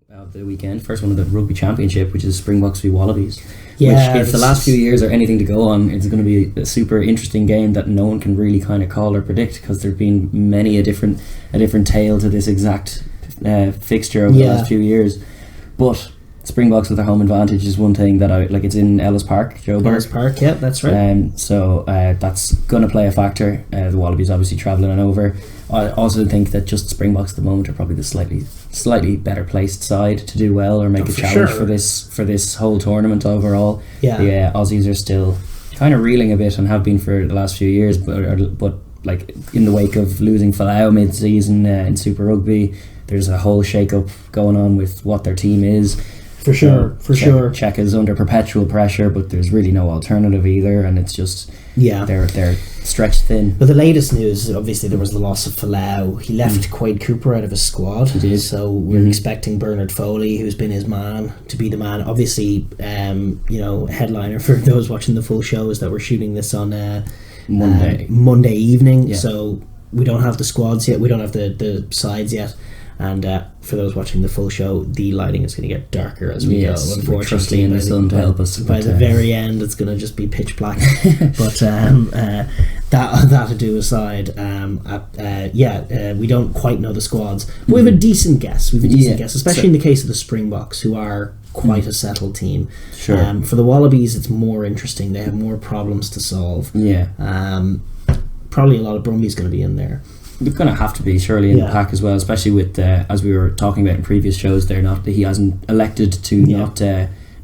of the weekend. First one of the Rugby Championship, which is Springboks v Wallabies. Yeah, which, if the last few years are anything to go on, it's going to be a super interesting game that no one can really kind of call or predict, because there've been many a different tale to this exact fixture over the last few years. But Springboks with their home advantage is one thing that I like. It's in Ellis Park, Ellis Park, yeah, that's right. So that's going to play a factor. The Wallabies obviously travelling on over. I also think that just Springboks at the moment are probably the slightly better placed side to do well or make a challenge for this whole tournament overall. Yeah. The Aussies are still kind of reeling a bit and have been for the last few years, but like in the wake of losing Folau mid-season in Super Rugby, there's a whole shake-up going on with what their team is. For sure. Cheika's under perpetual pressure, but there's really no alternative either, and it's just they're stretched thin. But the latest news, obviously, there was the loss of Folau. He left Quade Cooper out of his squad. He did. So we're expecting Bernard Foley, who's been his man, to be the man. Obviously, headliner for those watching the full show is that we're shooting this on Monday evening. Yeah. So we don't have the squads yet. We don't have the sides yet. And for those watching the full show, the lighting is going to get darker as we go. Unfortunately, in the sun to help us. By the very end, it's going to just be pitch black. But that to do aside, we don't quite know the squads. We have a decent guess. Especially in the case of the Springboks, who are quite a settled team. Sure. For the Wallabies, it's more interesting. They have more problems to solve. Yeah. Probably a lot of Brumbies going to be in there. They're going to have to be surely in the pack as well, especially with as we were talking about in previous shows. He hasn't elected to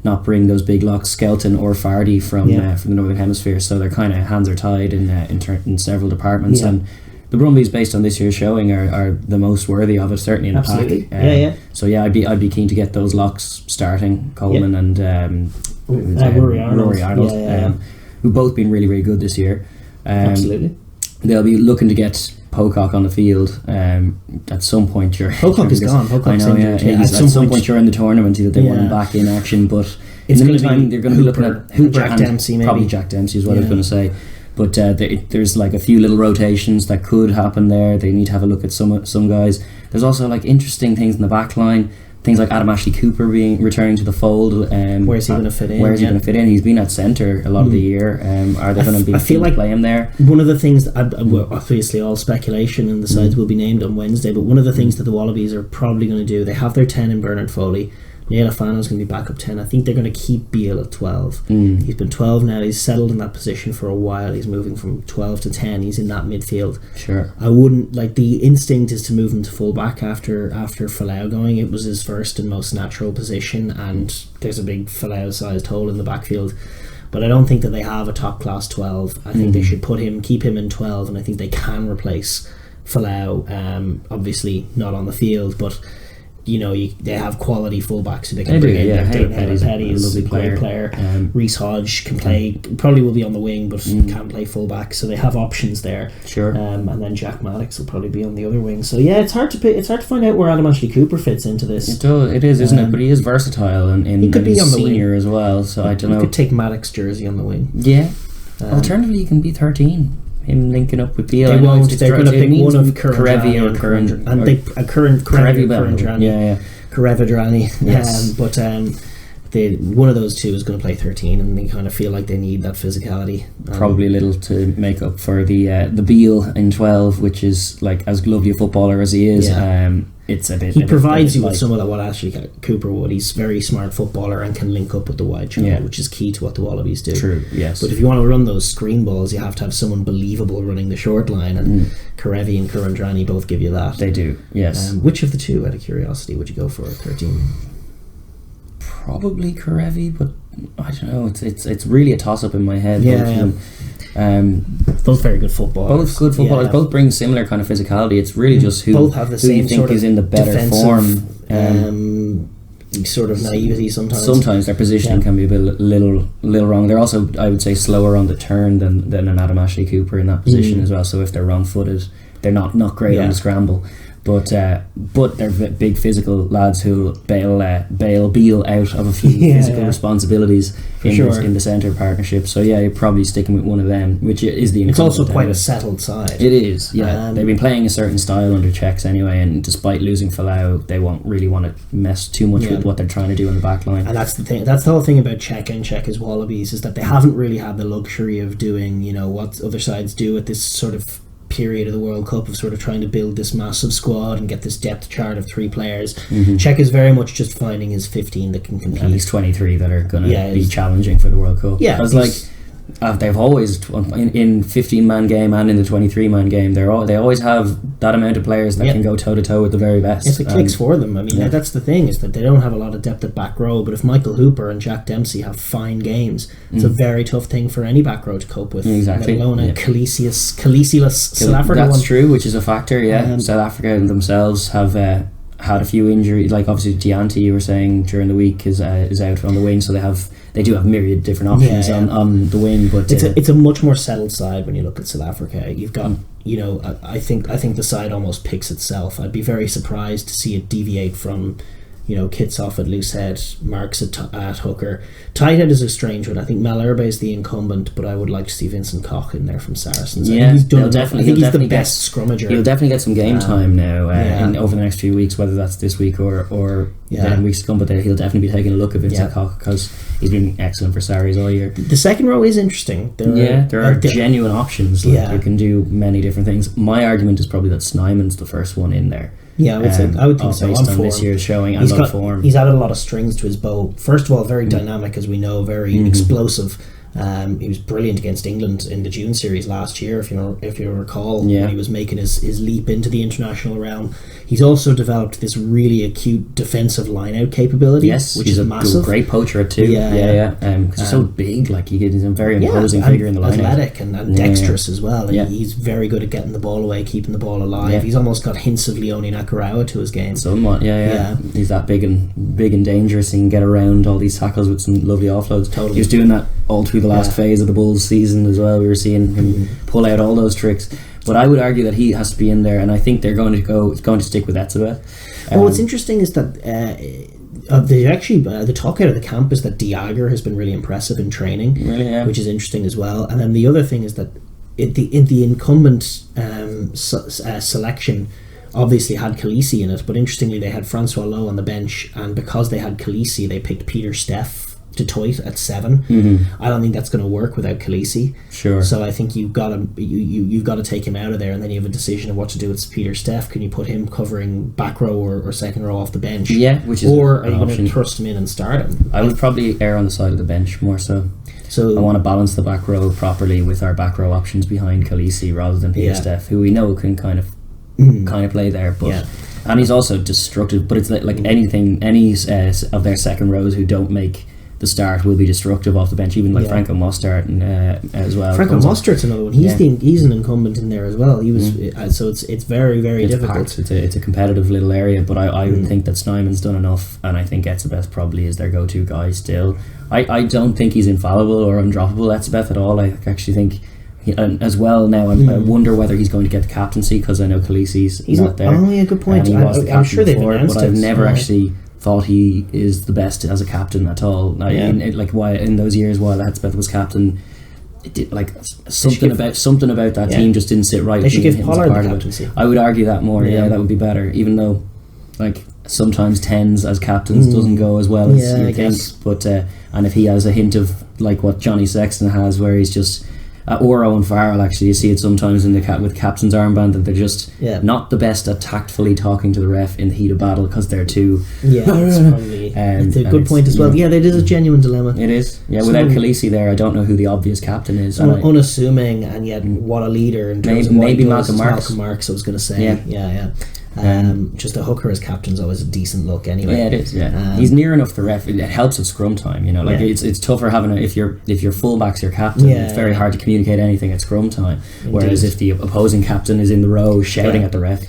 not bring those big locks, Skelton or Fardy from the Northern Hemisphere, so their kind of hands are tied in several departments. And the Brumbies, based on this year's showing, are the most worthy of it, certainly in the pack. So I'd be keen to get those locks starting. Coleman and Rory Arnold, who've both been really, really good this year. Absolutely. They'll be looking to get Pocock on the field at some point. Pocock is gone. Pocock's injured. At some point during the tournament, they want him back in action. But in the meantime, they're going to be looking at Jack Dempsey, maybe. Probably Jack Dempsey is what I was going to say. But there's like a few little rotations that could happen there. They need to have a look at some guys. There's also like interesting things in the back line. Things like Adam Ashley Cooper returning to the fold. Where's he going to fit in? He's been at centre a lot of the year. Are they going to be? I feel like play him there? One of the things obviously all speculation, and the sides will be named on Wednesday. But one of the things that the Wallabies are probably going to do, they have their 10 in Bernard Foley. Neil Afano's going to be back up 10. I think they're going to keep Beale at 12. He's been 12 now. He's settled in that position for a while. He's moving from 12 to 10. He's in that midfield. Sure. I wouldn't the instinct is to move him to full back after Folau going. It was his first and most natural position, and there's a big Folau-sized hole in the backfield. But I don't think that they have a top class 12. I think they should keep him in 12, and I think they can replace Folau. Obviously not on the field, but they have quality fullbacks who they can bring in. Petty is a great player. Reece Hodge can play, probably will be on the wing, but can play fullback. So they have options there. Sure. And then Jack Maddox will probably be on the other wing. So it's hard to find out where Adam Ashley Cooper fits into this. It is, isn't it? But he is versatile and he could be on the senior wing as well. So I don't know. You could take Maddox jersey on the wing. Yeah. Alternatively, you can be 13. Him linking up with Beale. They won't. They're going to pick one of Karevi or Curran. Karevidrani. Yes. But one of those two is going to play 13, and they kind of feel like they need that physicality. Probably a little to make up for the Beale in 12, which is like as lovely a footballer as he is. It's a bit. He provides you with some of that what Ashley Cooper would. He's a very smart footballer and can link up with the wide channel, which is key to what the Wallabies do. True. Yes. But if you want to run those screen balls, you have to have someone believable running the short line, and Karevi and Kurandrani both give you that. They do. Yes. Which of the two, out of curiosity, would you go for at 13? Probably Karevi, but I don't know. It's really a toss up in my head. Both very good footballers. Both good footballers. Both bring similar kind of physicality. It's really just who you think is in the better form. Sort of naivety sometimes. Sometimes their positioning can be a little wrong. They're also, I would say, slower on the turn than an Adam Ashley Cooper in that position as well. So if they're wrong footed, they're not great on the scramble. But they're big physical lads who'll bail Beale out of a few physical responsibilities in the centre partnership. So yeah, you're probably sticking with one of them, which is the. It's also quite a settled side. It is, yeah. They've been playing a certain style under Czechs anyway, and despite losing Folau, they won't really want to mess too much with what they're trying to do in the back line. And that's the thing. That's the whole thing about Cheika and Czech's Wallabies, is that they haven't really had the luxury of doing, what other sides do at this sort of period of the World Cup, of sort of trying to build this massive squad and get this depth chart of 3 players. Cheika is very much just finding his 15 that can compete. At least 23 that are going to be challenging for the World Cup. Yeah, because they've always in 15-man game and in the 23-man game, they always have that amount of players that can go toe to toe with the very best. If it clicks for them, I mean, that's the thing, is that they don't have a lot of depth at back row. But if Michael Hooper and Jack Dempsey have fine games, it's a very tough thing for any back row to cope with. Exactly. Let alone a Calisius South Africa. That's true, which is a factor. Yeah, South Africa themselves have had a few injuries. Like obviously Gianti, you were saying during the week, is out on the wing, so they do have myriad different options on the wing. But it's a much more settled side when you look at South Africa. You've got I think the side almost picks itself. I'd be very surprised to see it deviate from Kitsoff at loosehead, Marks at hooker. Tighthead is a strange one. I think Malherbe is the incumbent, but I would like to see Vincent Koch in there from Saracens. Yeah, I think he's the best scrummager. He'll definitely get some game time now over the next few weeks, whether that's this week or weeks to come. But he'll definitely be taking a look at Vincent Koch, because he's been excellent for Sarries all year. The second row is interesting. There are genuine options. You can do many different things. My argument is probably that Snyman's the first one in there. Yeah, I would think so. Based on this year's showing and on form. He's added a lot of strings to his bow. First of all, very dynamic, as we know, very explosive. He was brilliant against England in the June series last year, if you recall, when he was making his leap into the international realm. He's also developed this really acute defensive line-out capability, which is massive. He's a great poacher at too. Because he's so big, he's a very imposing figure in the line-out. Athletic and dexterous as well. And he's very good at getting the ball away, keeping the ball alive. He's almost got hints of Leone Nakarawa to his game. Somewhat, He's that big and dangerous. He can get around all these tackles with some lovely offloads. Totally. He was doing that all through the last phase of the Bulls season as well. We were seeing him pull out all those tricks. But I would argue that he has to be in there, and I think they're going to stick with Etzebeth. What's interesting is that the talk out of the camp is that Diager has been really impressive in training, which is interesting as well. And then the other thing is that in the incumbent selection obviously had Khaleesi in it, but interestingly they had Francois Lowe on the bench, and because they had Khaleesi, they picked Peter Steff to Toit at 7. I don't think that's going to work without Khaleesi. Sure. So I think you've got to take him out of there, and then you have a decision of what to do with Peter Steff. Can you put him covering back row or second row off the bench? Yeah, which is or are you going to thrust him in and start him? I would probably err on the side of the bench more so. So I want to balance the back row properly with our back row options behind Khaleesi rather than Peter Steff, who we know can kind of play there, but and he's also destructive. But it's like any of their second rows who don't make the start will be destructive off the bench, even like Franco Mostert as well. Franco Mostert's another one. He's an incumbent in there as well. He was so it's very, very difficult. It's a competitive little area, but I would think that Snyman's done enough, and I think Etzebeth probably is their go-to guy still. I don't think he's infallible or undroppable, Etzebeth, at all. I actually think as well now I wonder whether he's going to get the captaincy, because I know Khaleesi's not there. Oh yeah, good point. I'm sure they've announced it, but I've never actually thought he is the best as a captain at all. In those years while Etzebeth was captain, it did, something about that team just didn't sit right. They should give Pollard the captaincy. I would argue that more. That would be better, even though sometimes 10s as captains doesn't go as well as you think. But and if he has a hint of what Johnny Sexton has, where he's just or Owen Farrell, actually, you see it sometimes with captain's armband, that they're just not the best at tactfully talking to the ref in the heat of battle, because they're too. It's a good point as well. Yeah, it is a genuine dilemma. It is. Yeah, without Khaleesi there, I don't know who the obvious captain is. Unassuming, and yet what a leader in terms of maybe Malcolm Marks. Malcolm Marks, I was going to say. Yeah. Just a hooker as captain's always a decent look anyway. Yeah, it is. Yeah, he's near enough the ref. It helps at scrum time. It's tougher having if your fullback's your captain. It's very hard to communicate anything at scrum time. Indeed. Whereas if the opposing captain is in the row shouting at the ref,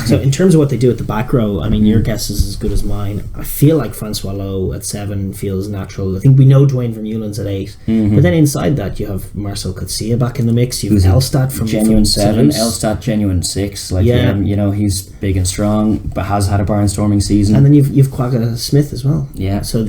So in terms of what they do at the back row, I mean, your guess is as good as mine. I feel like Francois Lowe at 7 feels natural. I think we know Dwayne Vermeulen's at 8, but then inside that you have Marcel Coetzee back in the mix. You have Elstad from genuine from 7, Toulouse. Elstad genuine 6. Like he's big and strong, but has had a barnstorming season. And then you've Quagga Smith as well. Yeah. So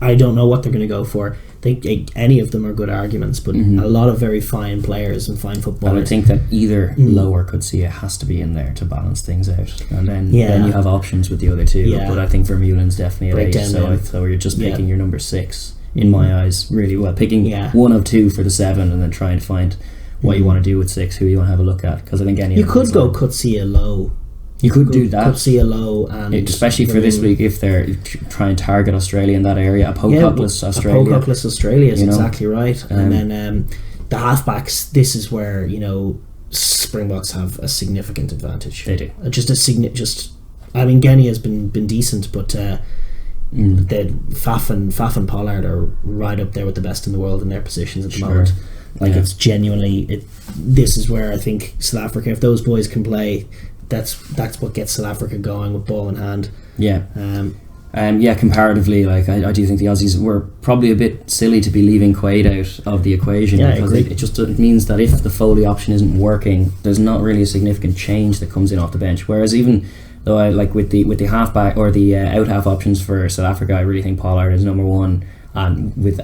I don't know what they're going to go for. Any of them are good arguments, but a lot of very fine players and fine footballers. I would think that either Lowe or Coetzee has to be in there to balance things out, and then you have options with the other two. Yeah. But I think Vermeulen's definitely at 8. So you're just picking your number 6 in my eyes. Really well, picking one of 2 for the 7, and then trying to find what you want to do with 6, who you want to have a look at. Because I think you could go Coetzee Lowe. You could do that. Coetzee Lowe, and especially for this week, if they're trying to target Australia in that area, a Pocock-less Australia. A Pocock-less Australia is exactly right. And then the halfbacks. This is where Springboks have a significant advantage. They do. I mean, Genia has been decent, but the Faf and Pollard are right up there with the best in the world in their positions at the moment. It's genuinely. This is where I think South Africa, if those boys can play, that's what gets South Africa going with ball in hand. Comparatively, I do think the Aussies were probably a bit silly to be leaving Quaid out of the equation, because it means that if the Foley option isn't working, there's not really a significant change that comes in off the bench. Whereas even though I like with the halfback or the out half options for South Africa, I really think Pollard is number 1. And with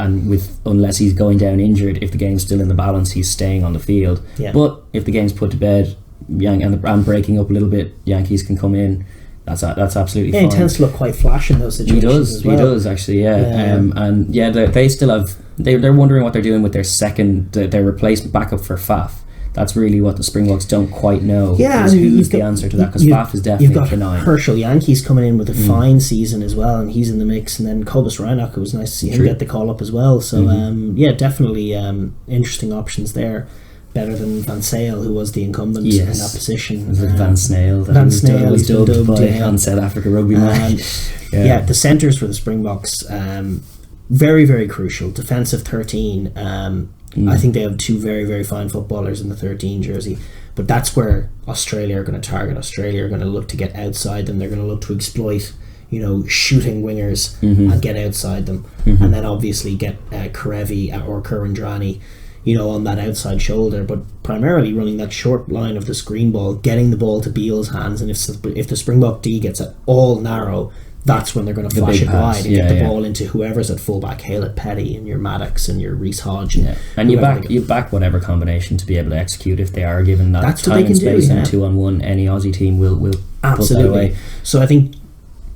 unless he's going down injured, if the game's still in the balance, he's staying on the field. But if the game's put to bed and breaking up a little bit, Yankees can come in. That's absolutely fine. He tends to look quite flash in those situations. He does actually. They still have. They're wondering what they're doing with their replacement backup for Faf. That's really what the Springboks don't quite know. Who's the answer to that? Because Faf is definitely you've got benign. Herschel Yankees coming in with a fine season as well, and he's in the mix. And then Cobus Reinach, it was nice to see him get the call up as well. So definitely interesting options there. Better than Van Sale, who was the incumbent in that position. Was it Van Snail that was dubbed by on South Africa Rugby Man? The centres for the Springboks, very, very crucial. Defensive 13. I think they have 2 very, very fine footballers in the 13 jersey. But that's where Australia are going to target. Australia are going to look to get outside them. They're going to look to exploit shooting wingers and get outside them. And then obviously get Karevi or Kurandrani on that outside shoulder, but primarily running that short line of the screen ball, getting the ball to Beale's hands, and if the Springbok D gets it all narrow, that's when they're going to flash it wide and get the ball into whoever's at fullback, Haylett Petty and your Maddox and your Reece Hodge. And you back whatever combination to be able to execute if they are given that time and space and 2-on-1. Any Aussie team will absolutely put that away. So I think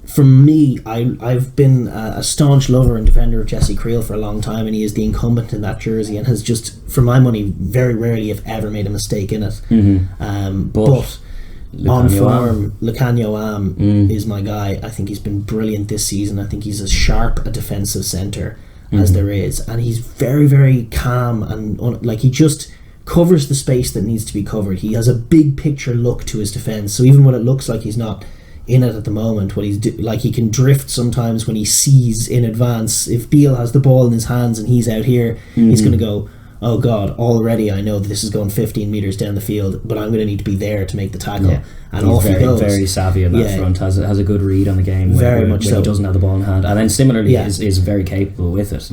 for me, I've been a staunch lover and defender of Jesse Creel for a long time, and he is the incumbent in that jersey and has just, for my money, very rarely if ever made a mistake in it. But on form, Lukhanyo Am is my guy. I think he's been brilliant this season. I think he's as sharp a defensive centre as there is, and he's very, very calm and he just covers the space that needs to be covered. He has a big picture look to his defence, so even when it looks like he's not in it at the moment, what he can drift sometimes when he sees in advance. If Beale has the ball in his hands and he's out here, he's going to go, oh God, already I know that this is going 15 metres down the field, but I'm going to need to be there to make the tackle. And he's off he goes. Very savvy on that front, has a good read on the game when he doesn't have the ball in hand. And then similarly is very capable with it.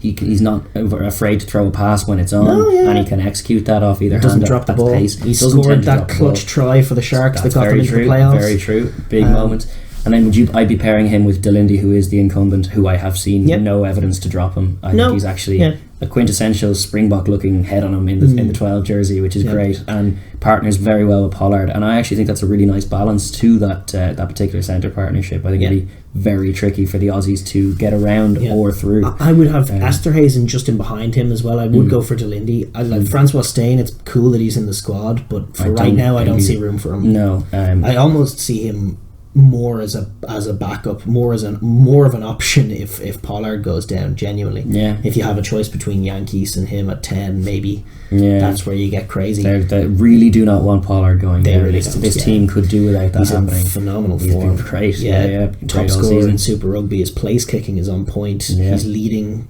He's not afraid to throw a pass when it's on, and he can execute that off either hand. Doesn't drop the ball. He scored that clutch try for the Sharks that got them into the playoffs. Very true. Big moment. And then I'd be pairing him with Delindy, who is the incumbent, who I have seen no evidence to drop him. I think he's actually a quintessential Springbok looking head on him in the 12 jersey, which is great, and partners very well with Pollard. And I actually think that's a really nice balance to that particular centre partnership. I think it'd be very tricky for the Aussies to get around or through. I would have Esterhazy just in behind him as well. I would go for Delindy. I like Francois Steyn. It's cool that he's in the squad, but for right now I don't see room for him. No, I almost see him more as a backup, more of an option if Pollard goes down, genuinely. If you have a choice between Yankees and him at 10, maybe that's where you get crazy. They really do not want Pollard going down. This team could do without that he's happening. In phenomenal He's form. Been great. Top scorer in Super Rugby. His place kicking is on point. He's leading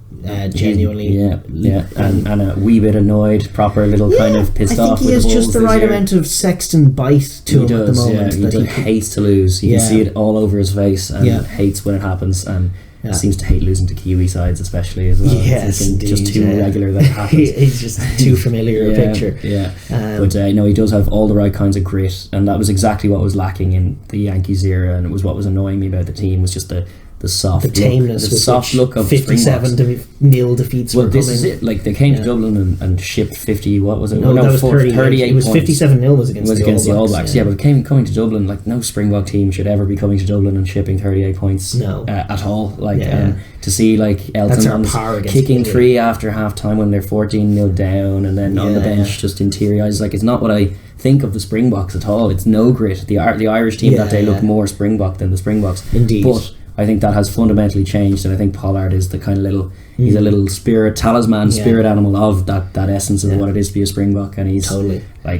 genuinely. And a wee bit annoyed, proper little kind of pissed off. I think he has just the right amount of Sexton bite to him at the moment. He hates to lose. You can see it all over his face, and hates when it happens, and seems to hate losing to Kiwi sides especially as well. Yes, indeed, just too regular that happens. He's just too familiar a picture. But he does have all the right kinds of grit, and that was exactly what was lacking in the Yankees era, and it was what was annoying me about the team, was just the soft look, tameness, the soft look of 57-0 defeats. Well, this is it. Like, they came to Dublin and shipped 50. What was it? No, that was 38. It was 57-0 was against the All Blacks. Yeah, but coming to Dublin, like, no Springbok team should ever be coming to Dublin and shipping 38 points. At all. Like, to see like Elton kicking 3 after half time when they're 14-0 down, and then on the bench just in teary eyes. Like, it's not what I think of the Springboks at all. It's no grit. The Irish team that day looked more Springbok than the Springboks. Indeed. But I think that has fundamentally changed, and I think Pollard is the kind of he's a little spirit animal of that essence of what it is to be a Springbok, and he's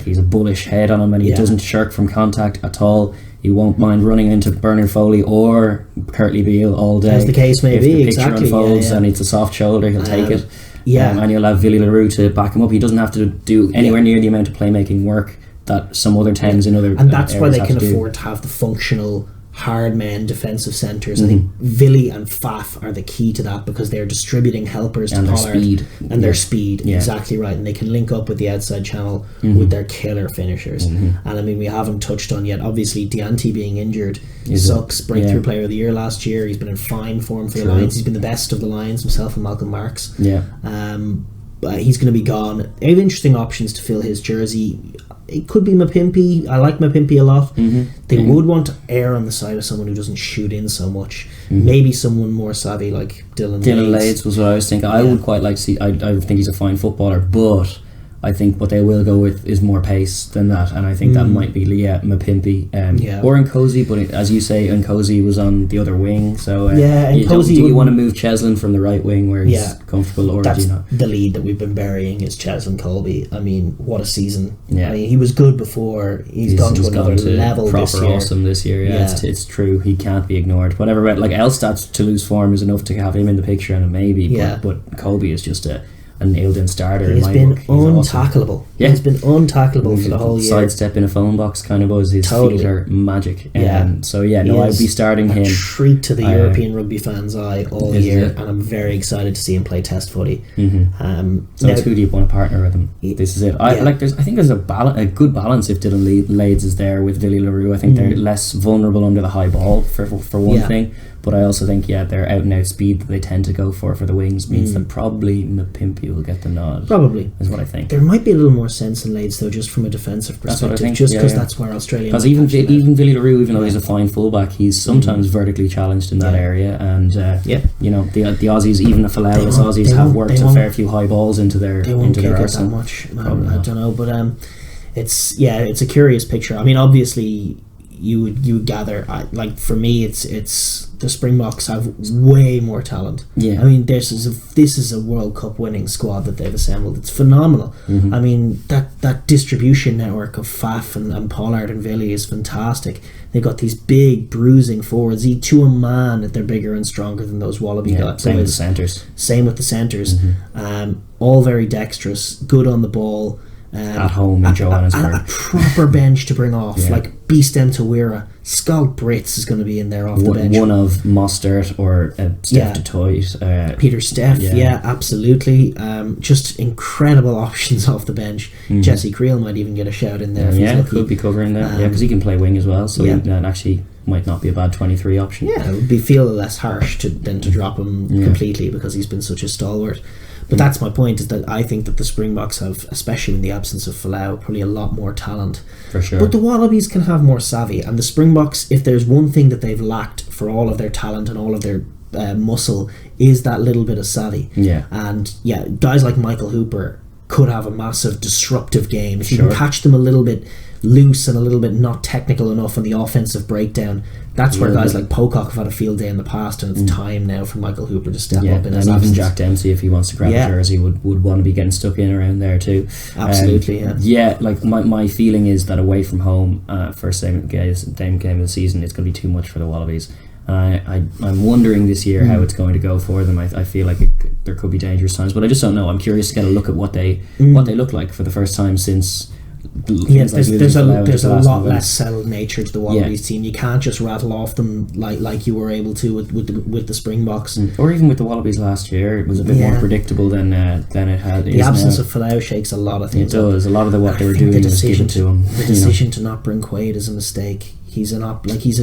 he's a bullish head on him, and he doesn't shirk from contact at all. He won't mind running into Bernard Foley or Curtly Beale all day. As the case may be, if the picture unfolds and it's a soft shoulder, he'll take it. And he'll have Willie LaRue to back him up. He doesn't have to do anywhere near the amount of playmaking work that some other teams in other and that's why they can afford to have the functional hard men defensive centres. I think Villy and Faf are the key to that, because they're distributing helpers to Pollard and their speed. Exactly right, and they can link up with the outside channel with their killer finishers. And I mean, we haven't touched on yet, obviously Dianti being injured sucks. Breakthrough player of the year last year. He's been in fine form for the Lions. He's been the best of the Lions, himself and Malcolm Marks. He's going to be gone. They have interesting options to fill his jersey. It could be Mapimpi. I like Mapimpi a lot. They would want to err on the side of someone who doesn't shoot in so much. Maybe someone more savvy like Dylan Lades was what I was thinking. I would quite like to see. I think he's a fine footballer, but I think what they will go with is more pace than that, and I think that might be Mapimpi or Nkosi, but as you say, Nkosi was on the other wing, so do you want to move Cheslin from the right wing where he's comfortable, or that's do you not? The lead that we've been burying is Cheslin Colby. I mean, what a season. I mean, he was good before. He's gone to another level proper this year. Awesome this year. It's true, he can't be ignored. Whatever, like Elstad's to lose form is enough to have him in the picture, and maybe but Colby is just a nailed-in starter. He's been untackleable. Awesome. He's been untackleable for the whole year. Sidestep in a phone box kind of buzz. His feet are magic. I'd be starting him. A treat to the European rugby fans' eye all year, and I'm very excited to see him play Test footy. So who do you want to partner with him? This is it. I think there's a good balance if Dylan Lades is there with Willie LaRue. I think they're less vulnerable under the high ball for one thing. But I also think, their out-and-out speed that they tend to go for the wings means that probably Mapimpi will get the nod. Probably. Is what I think. There might be a little more sense in Lades, though, just from a defensive perspective. That's what I think. Just because that's where Australia... Because even Willie LaRue, even though he's a fine fullback, he's sometimes vertically challenged in that area. And, the Aussies, even the Falau's Aussies, have worked a fair few high balls into their arsenal. That much. I don't know, but it's a curious picture. I mean, obviously... You would gather, for me, it's the Springboks have way more talent. I mean, this is a World Cup winning squad that they've assembled. It's phenomenal. I mean, that distribution network of Faf and Pollard and Villy is fantastic. They've got these big bruising forwards. To a man that they're bigger and stronger than those Wallaby guys. Same with the centres. All very dexterous, good on the ball. At home in Johannesburg. A proper bench to bring off, like Beastem Tawira. Schalk Brits is going to be in there off the bench. One of Mostert or Steph du Toit. Peter Steph, absolutely. Just incredible options off the bench. Jesse Creel might even get a shout in there. If he's lucky. Could be covering that. Because he can play wing as well, so he actually might not be a bad 23 option. It would feel less harsh than to drop him completely, because he's been such a stalwart. But that's my point, is that I think that the Springboks have, especially in the absence of Folau, probably a lot more talent. For sure. But the Wallabies can have more savvy, and the Springboks, if there's one thing that they've lacked for all of their talent and all of their muscle, is that little bit of savvy. And guys like Michael Hooper could have a massive disruptive game. If you can catch them a little bit loose and a little bit not technical enough on the offensive breakdown, that's where guys like Pocock have had a field day in the past, and it's time now for Michael Hooper to step up in his absence. Even Jack Dempsey, if he wants to grab a jersey, would want to be getting stuck in around there too. Absolutely. Like my feeling is that away from home, first game of the season, it's going to be too much for the Wallabies. I'm wondering this year how it's going to go for them. I feel like there could be dangerous times, but I just don't know. I'm curious to get a look at what they look like for the first time since. There's a lot less settled nature to the Wallabies team. You can't just rattle off them like you were able to with the Springboks, or even with the Wallabies last year. It was a bit more predictable than it had. The absence of Folau shakes a lot of things. It does. A lot of what they were doing was given to him. The decision to not bring Quaid is a mistake. He's a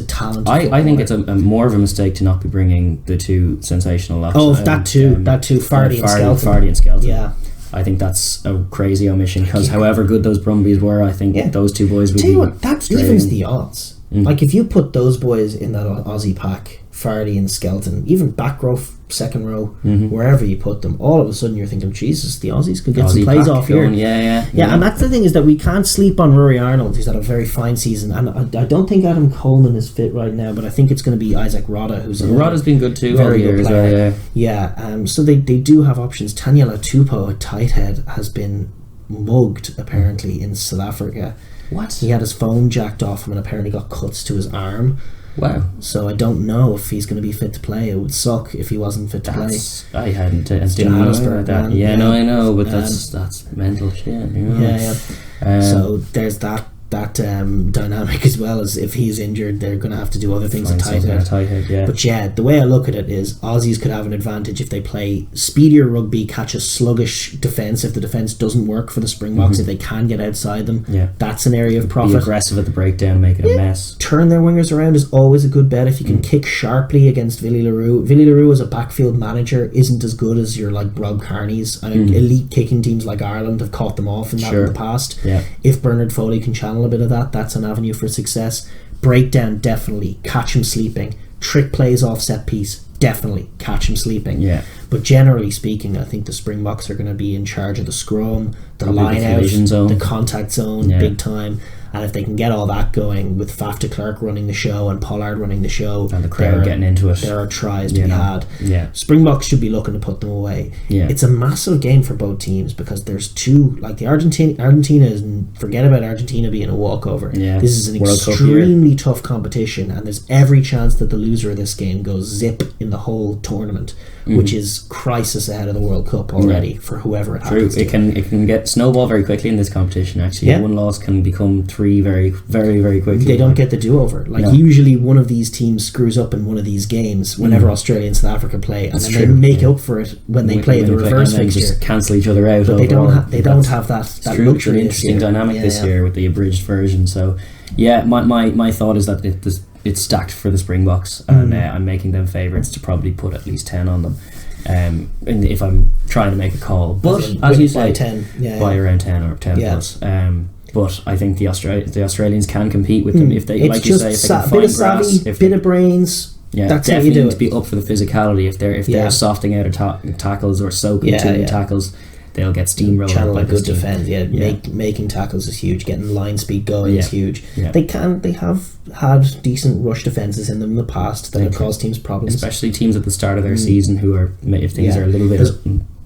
talented. I think it's a more of a mistake to not be bringing the two sensational lads. That too. Fardy and Skelton. Yeah. I think that's a crazy omission because however good those Brumbies were, I think those two boys would that evens the odds. Like if you put those boys in that Aussie pack, Fardy and Skelton, even back row, second row, wherever you put them, all of a sudden you're thinking, Jesus, the Aussies could get some plays off here. Yeah, and that's the thing, is that we can't sleep on Rory Arnold, who's had a very fine season, and I don't think Adam Coleman is fit right now, but I think it's going to be Isaac Rodda, who's Rodda's been good too very all good player. So they do have options. Tanya Latupo at tight head has been mugged apparently in South Africa. What? He had his phone jacked off him and apparently got cuts to his arm. Wow. So I don't know if he's going to be fit to play. It would suck if he wasn't fit to play. I didn't know Johannesburg, that. Yeah, no, I know, but that's mental shit. So there's that dynamic as well, as if he's injured they're going to have to do other things at tight head. But the way I look at it is Aussies could have an advantage if they play speedier rugby, catch a sluggish defence if the defence doesn't work for the Springboks, if they can get outside them. That's an area of profit. Be aggressive at the breakdown, make it a mess. Turn their wingers around is always a good bet if you can kick sharply against Willie Leroux. Willie Leroux as a backfield manager isn't as good as your like Rob Carney's. Elite kicking teams like Ireland have caught them off in that in the past. If Bernard Foley can channel a bit of that, that's an avenue for success. Breakdown, definitely. Catch him sleeping. Trick plays off set piece, definitely. Catch him sleeping. But generally speaking, I think the Springboks are going to be in charge of the scrum, the line out, the contact zone, big time. And if they can get all that going with Faf de Klerk running the show and Pollard running the show, and the crowd getting into it, there are tries to be had. Springboks should be looking to put them away. It's a massive game for both teams because there's two, like the Argentina is, forget about Argentina being a walkover. This is an extremely tough competition, and there's every chance that the loser of this game goes zip in the whole tournament, which is crisis ahead of the World Cup already for whoever it happens to. It can get snowball very quickly in this competition. Actually, one loss can become three very, very, very quickly. They don't get the do-over. Usually one of these teams screws up in one of these games whenever Australia and South Africa play, and then they make up for it when they play the reverse fixture. Just cancel each other out. But they don't have that luxury. Interesting dynamic this year with the abridged version. So my thought is that it's stacked for the Springboks, and I'm making them favourites to probably put at least 10 on them. And if I'm trying to make a call, but as you say, by around 10 or 10 plus. But I think the Australians can compete with them if they, it's like you say, if they can find bit of grass, savvy, bit of brains. That's definitely how you do it. To be up for the physicality. If they're softing out of tackles or soaking too many tackles, they'll get steamrolled. Channel a good defence. Making tackles is huge. Getting line speed going is huge. They have had decent rush defences in them in the past that have caused teams problems, especially teams at the start of their season who are, if things are a little bit. There's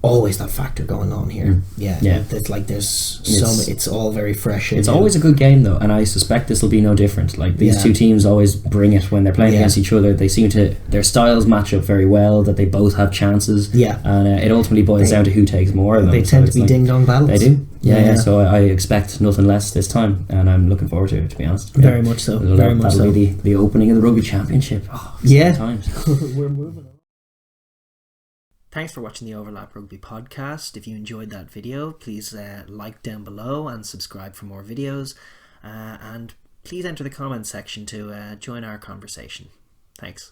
always that factor going on here. It's like it's all very fresh. It's always a good game though, and I suspect this will be no different. Like these two teams always bring it when they're playing against each other. They seem to, their styles match up very well, that they both have chances, and it ultimately boils down to who takes more of them. They tend to be ding dong battles. They do. So I expect nothing less this time, and I'm looking forward to it, to be honest. Very much so. That'll be the opening of the Rugby Championship. Times. We're moving on. Thanks for watching the Overlap Rugby podcast. If you enjoyed that video, please like down below and subscribe for more videos. And please enter the comments section to join our conversation. Thanks.